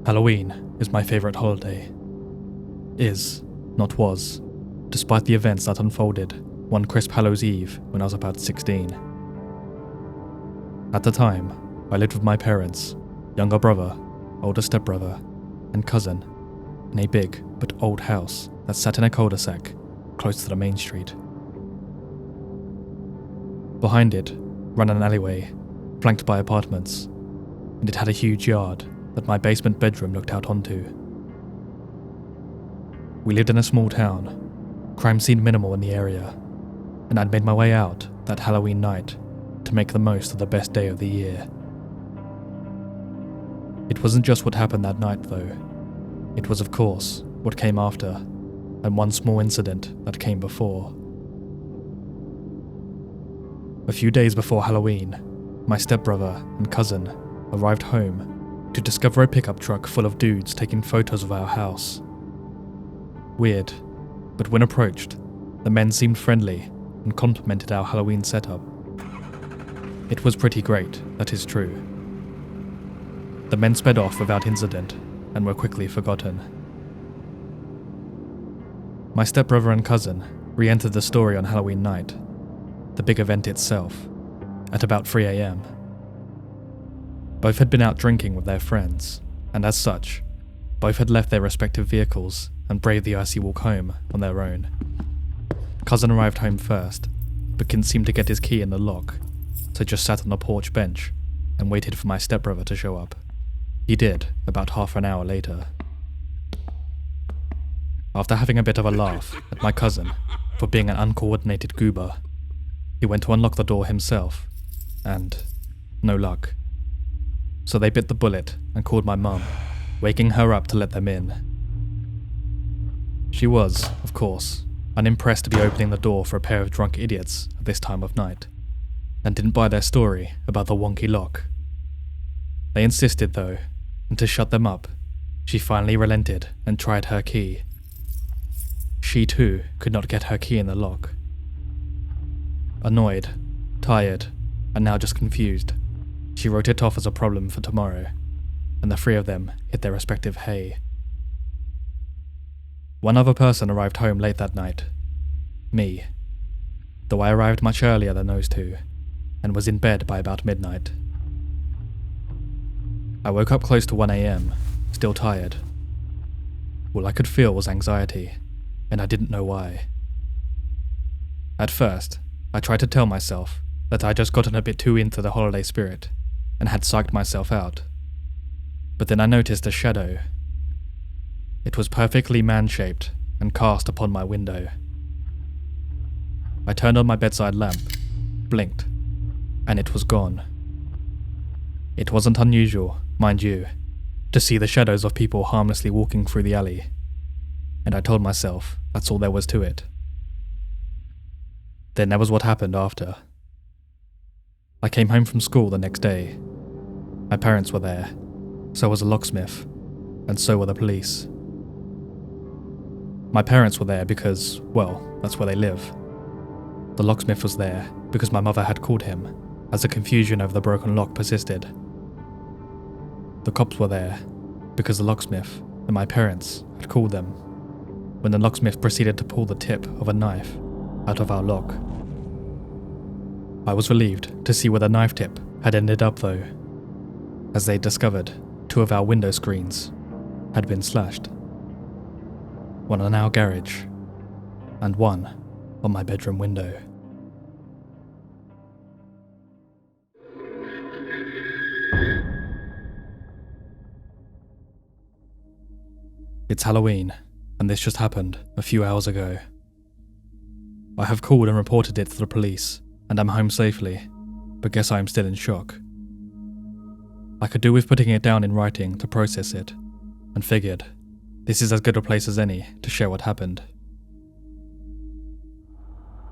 Halloween is my favourite holiday. Is, not was, despite the events that unfolded one crisp Hallows Eve when I was about 16. At the time, I lived with my parents, younger brother, older stepbrother, and cousin in a big but old house that sat in a cul-de-sac close to the main street. Behind it ran an alleyway flanked by apartments, and it had a huge yard that my basement bedroom looked out onto. We lived in a small town. Crime seemed minimal in the area, and I'd made my way out that Halloween night to make the most of the best day of the year. It wasn't just what happened that night though. It was of course what came after, and one small incident that came before. A few days before Halloween, my stepbrother and cousin arrived home to discover a pickup truck full of dudes taking photos of our house. Weird, but when approached, the men seemed friendly and complimented our Halloween setup. It was pretty great, that is true. The men sped off without incident and were quickly forgotten. My stepbrother and cousin re-entered the story on Halloween night, the big event itself, at about 3 a.m. Both had been out drinking with their friends, and as such, both had left their respective vehicles and braved the icy walk home on their own. Cousin arrived home first, but couldn't seem to get his key in the lock, so just sat on the porch bench and waited for my stepbrother to show up. He did, about half an hour later. After having a bit of a laugh at my cousin for being an uncoordinated goober, he went to unlock the door himself, and no luck. So they bit the bullet and called my mum, waking her up to let them in. She was, of course, unimpressed to be opening the door for a pair of drunk idiots at this time of night, and didn't buy their story about the wonky lock. They insisted though, and to shut them up, she finally relented and tried her key. She too could not get her key in the lock. Annoyed, tired, and now just confused, she wrote it off as a problem for tomorrow, and the three of them hit their respective hay. One other person arrived home late that night. Me. Though I arrived much earlier than those two, and was in bed by about midnight. I woke up close to 1 a.m, still tired. All I could feel was anxiety, and I didn't know why. At first, I tried to tell myself that I'd just gotten a bit too into the holiday spirit, and had psyched myself out. But then I noticed a shadow. It was perfectly man-shaped and cast upon my window. I turned on my bedside lamp, blinked, and it was gone. It wasn't unusual, mind you, to see the shadows of people harmlessly walking through the alley, and I told myself that's all there was to it. Then there was what happened after. I came home from school the next day. My parents were there, so was a locksmith, and so were the police. My parents were there because, well, that's where they live. The locksmith was there because my mother had called him, as the confusion over the broken lock persisted. The cops were there because the locksmith and my parents had called them, when the locksmith proceeded to pull the tip of a knife out of our lock. I was relieved to see where the knife tip had ended up though, as they discovered 2 of our window screens had been slashed. One on our garage, and one on my bedroom window. It's Halloween, and this just happened a few hours ago. I have called and reported it to the police, and I'm home safely, but guess I am still in shock. I could do with putting it down in writing to process it, and figured this is as good a place as any to share what happened.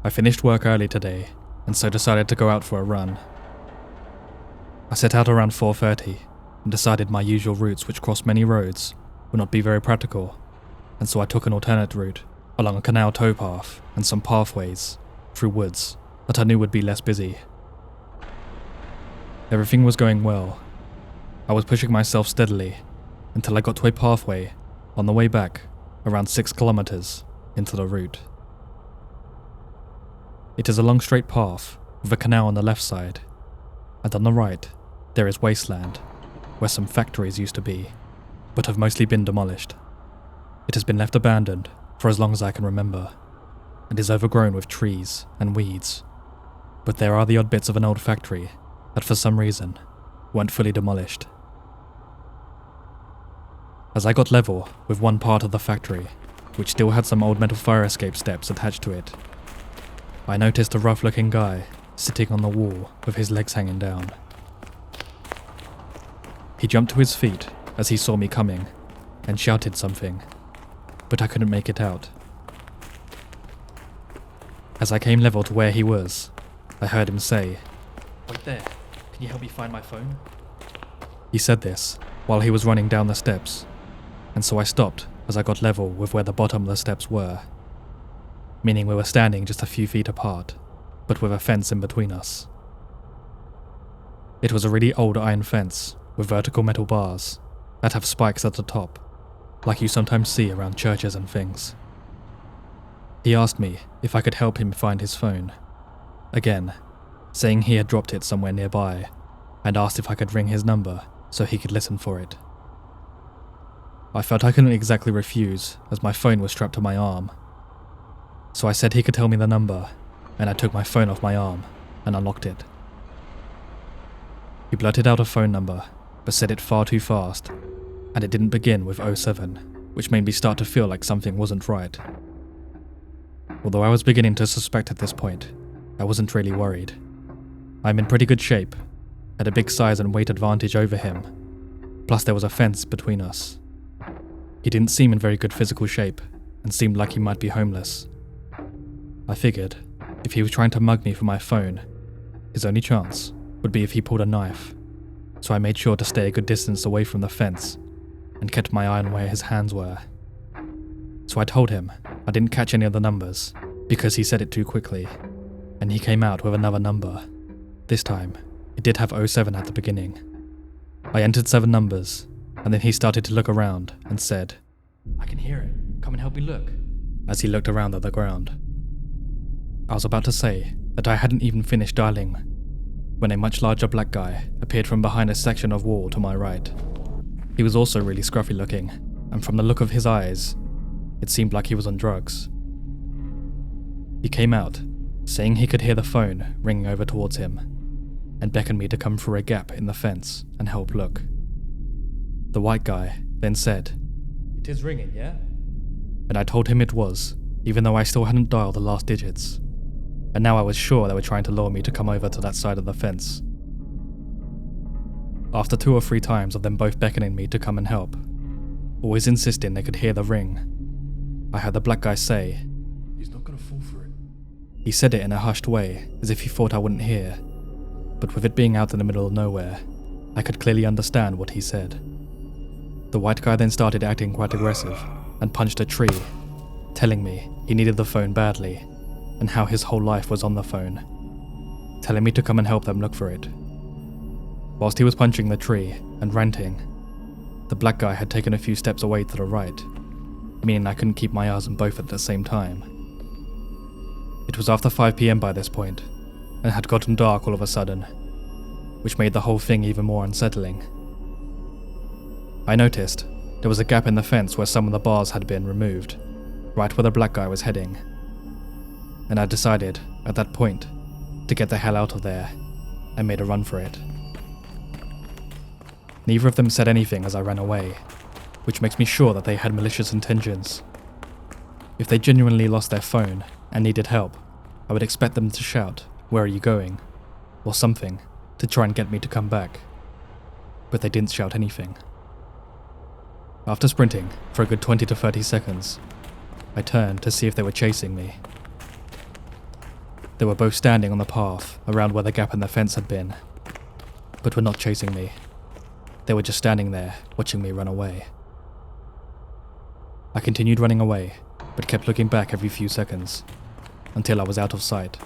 I finished work early today, and so decided to go out for a run. I set out around 4:30, and decided my usual routes which cross many roads would not be very practical, and so I took an alternate route along a canal towpath and some pathways through woods that I knew would be less busy. Everything was going well. I was pushing myself steadily, until I got to a pathway on the way back, around 6 kilometers into the route. It is a long straight path with a canal on the left side, and on the right there is wasteland where some factories used to be, but have mostly been demolished. It has been left abandoned for as long as I can remember, and is overgrown with trees and weeds, but there are the odd bits of an old factory that for some reason weren't fully demolished. As I got level with one part of the factory, which still had some old metal fire escape steps attached to it, I noticed a rough-looking guy sitting on the wall with his legs hanging down. He jumped to his feet as he saw me coming and shouted something, but I couldn't make it out. As I came level to where he was, I heard him say, "Wait there, can you help me find my phone?" He said this while he was running down the steps, and so I stopped as I got level with where the bottom of the steps were, meaning we were standing just a few feet apart, but with a fence in between us. It was a really old iron fence with vertical metal bars that have spikes at the top, like you sometimes see around churches and things. He asked me if I could help him find his phone, again, saying he had dropped it somewhere nearby, and asked if I could ring his number so he could listen for it. I felt I couldn't exactly refuse as my phone was strapped to my arm, so I said he could tell me the number, and I took my phone off my arm and unlocked it. He blurted out a phone number, but said it far too fast, and it didn't begin with 07, which made me start to feel like something wasn't right. Although I was beginning to suspect at this point, I wasn't really worried. I'm in pretty good shape, had a big size and weight advantage over him, plus there was a fence between us. He didn't seem in very good physical shape, and seemed like he might be homeless. I figured, if he was trying to mug me for my phone, his only chance would be if he pulled a knife, so I made sure to stay a good distance away from the fence, and kept my eye on where his hands were. So I told him I didn't catch any of the numbers, because he said it too quickly, and he came out with another number. This time, it did have 07 at the beginning. I entered 7 numbers, and then he started to look around and said, "I can hear it, come and help me look," as he looked around at the ground. I was about to say that I hadn't even finished dialing when a much larger black guy appeared from behind a section of wall to my right. He was also really scruffy looking, and from the look of his eyes, it seemed like he was on drugs. He came out, saying he could hear the phone ringing over towards him, and beckoned me to come through a gap in the fence and help look. The white guy then said, "It is ringing, yeah?" And I told him it was, even though I still hadn't dialed the last digits, and now I was sure they were trying to lure me to come over to that side of the fence. After 2 or 3 times of them both beckoning me to come and help, always insisting they could hear the ring, I heard the black guy say, "He's not gonna fall for it." He said it in a hushed way, as if he thought I wouldn't hear, but with it being out in the middle of nowhere, I could clearly understand what he said. The white guy then started acting quite aggressive, and punched a tree, telling me he needed the phone badly, and how his whole life was on the phone, telling me to come and help them look for it. Whilst he was punching the tree and ranting, the black guy had taken a few steps away to the right, meaning I couldn't keep my eyes on both at the same time. It was after 5 PM by this point, and had gotten dark all of a sudden, which made the whole thing even more unsettling. I noticed there was a gap in the fence where some of the bars had been removed, right where the black guy was heading, and I decided, at that point, to get the hell out of there, and made a run for it. Neither of them said anything as I ran away, which makes me sure that they had malicious intentions. If they genuinely lost their phone and needed help, I would expect them to shout, "Where are you going?" or something, to try and get me to come back. But they didn't shout anything. After sprinting for a good 20 to 30 seconds, I turned to see if they were chasing me. They were both standing on the path around where the gap in the fence had been, but were not chasing me. They were just standing there, watching me run away. I continued running away, but kept looking back every few seconds, until I was out of sight.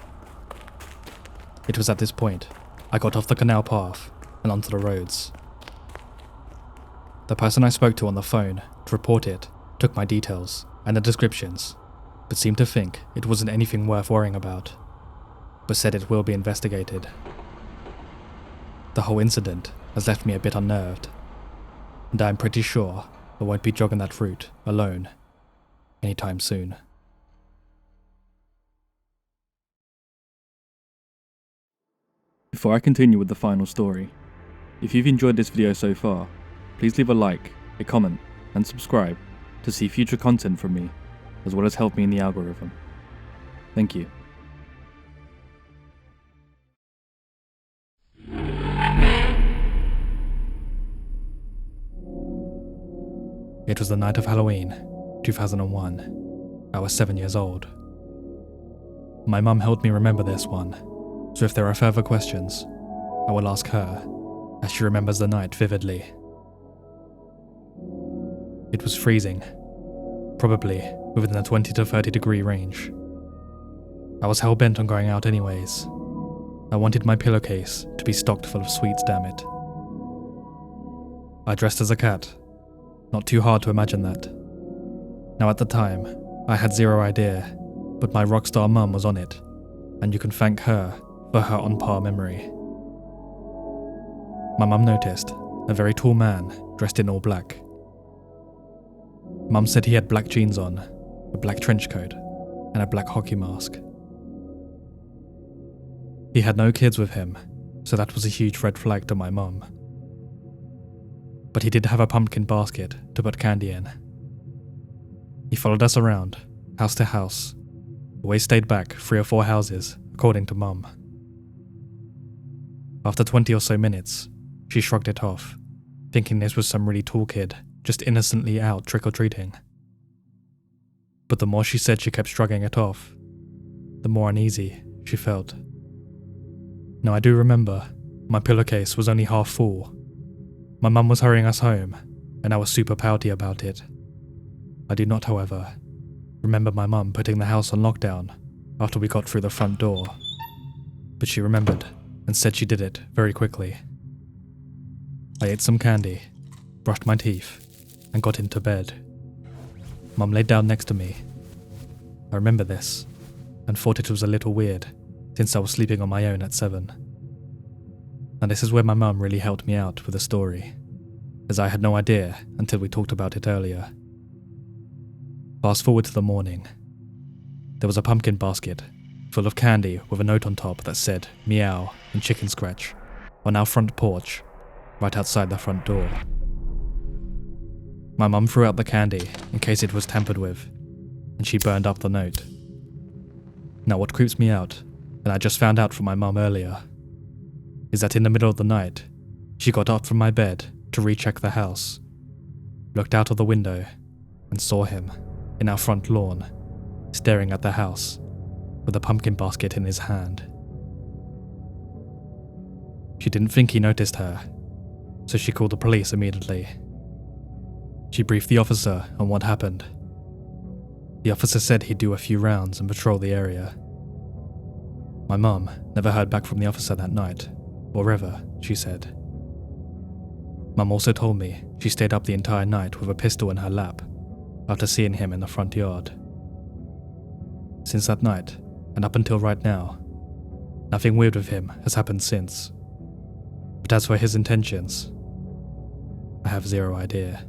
It was at this point I got off the canal path and onto the roads. The person I spoke to on the phone to report it took my details and the descriptions, but seemed to think it wasn't anything worth worrying about, but said it will be investigated. The whole incident has left me a bit unnerved, and I'm pretty sure I won't be jogging that route alone anytime soon. Before I continue with the final story, if you've enjoyed this video so far, please leave a like, a comment, and subscribe to see future content from me, as well as help me in the algorithm. Thank you. It was the night of Halloween, 2001. I was 7 years old. My mum helped me remember this one, so if there are further questions, I will ask her, as she remembers the night vividly. It was freezing, probably within the 20 to 30 degree range. I was hell-bent on going out anyways. I wanted my pillowcase to be stocked full of sweets, damn it. I dressed as a cat. Not too hard to imagine that. Now at the time, I had zero idea, but my rockstar mum was on it, and you can thank her for her on-par memory. My mum noticed a very tall man dressed in all black. Mum said he had black jeans on, a black trench coat, and a black hockey mask. He had no kids with him, so that was a huge red flag to my mum. But he did have a pumpkin basket to put candy in. He followed us around, house to house, always stayed back 3 or 4 houses, according to Mum. After 20 or so minutes, she shrugged it off, thinking this was some really tall kid just innocently out trick-or-treating. But the more she said she kept shrugging it off, the more uneasy she felt. Now I do remember, my pillowcase was only half full. My mum was hurrying us home, and I was super pouty about it. I do not, however, remember my mum putting the house on lockdown after we got through the front door, but she remembered and said she did it very quickly. I ate some candy, brushed my teeth, and got into bed. Mum laid down next to me. I remember this, and thought it was a little weird, since I was sleeping on my own at 7. And this is where my mum really helped me out with the story, as I had no idea until we talked about it earlier. Fast forward to the morning. There was a pumpkin basket full of candy with a note on top that said meow and chicken scratch on our front porch, right outside the front door. My mum threw out the candy in case it was tampered with, and she burned up the note. Now what creeps me out, and I just found out from my mum earlier, is that in the middle of the night, she got up from my bed to recheck the house, looked out of the window, and saw him, in our front lawn, staring at the house, with a pumpkin basket in his hand. She didn't think he noticed her, so she called the police immediately. She briefed the officer on what happened. The officer said he'd do a few rounds and patrol the area. My mum never heard back from the officer that night, or ever, she said. Mum also told me she stayed up the entire night with a pistol in her lap after seeing him in the front yard. Since that night, and up until right now, nothing weird with him has happened since. But as for his intentions, I have zero idea.